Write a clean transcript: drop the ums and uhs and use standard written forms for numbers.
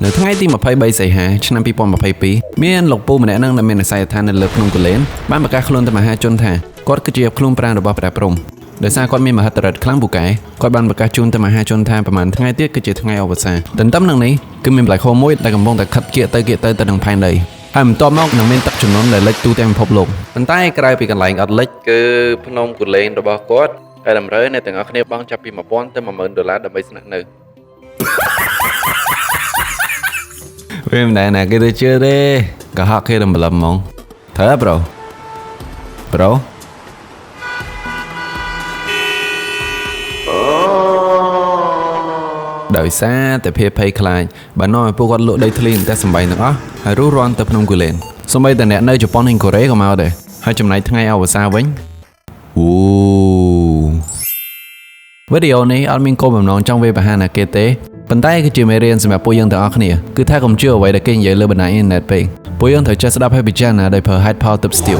នៅថ្ងៃទី23សីហាឆ្នាំ2022មានលោកពូម្នាក់នឹងមានអាស័យដ្ឋាននៅលើភ្នំគូលែនបានប្រកាសខ្លួនទៅមហាជនថាគាត់គឺជាខ្លួនប្រាណរបស់ព្រះព្រំដោយសារគាត់មានមហិទ្ធិឫទ្ធិខ្លាំងពូកែគាត់បានប្រកាសជូនទៅមហាជនថាប្រហែលថ្ងៃទៀតគឺជាថ្ងៃអវសានទន្ទឹមនឹងនេះគឺមាន Black Hole មួយដែលកំពុងតែខិតគៀកទៅនឹងផែនដីហើយបន្ទាប់មកនឹងមានទឹកជំនន់ដែលលិចទូទាំងពិភពលោកប៉ុន្តែក្រៅពីកន្លែងអត់លិចគឺភ្នំគូលែនរបស់គាត់ដែលតម្រូវអ្នកទាំងអស់គ្នាបង់ចាប់ពី$1000ទៅ$10000ដើម្បីស្នាក់នៅវាមិនដែរណាគេទៅជឿទេក៏ហក់គេរំលឹមហ្មងត្រូវប្រូដោយសារតែភាពភ័យខ្លាចបាននាំឲ្យពួកគាត់លក់ដីធ្លីតែសម្បែងទាំងអស់ហើយរុះរាន់ទៅភ្នំគូលែនសូម្បីតែអ្នកនៅជប៉ុននិងកូរ៉េក៏មកដែរហើយចំណែកថ្ងៃអវសានវិញវីដេអូនេះអត់មានគោលបំណងចង់វាយប្រហារណាគេទេប៉ុន្តែគឺជាមេរៀនសម្រាប់ពួកយើងទាំងអស់គ្នាគឺថាកុំជឿអ្វីដែលគេនិយាយលើបណ្ដាញអ៊ីនធឺណិតពេកពួកយើងត្រូវចេះស្ដាប់ហើយពិចារណាដោយប្រើហេតុផលទិបស្ទាវ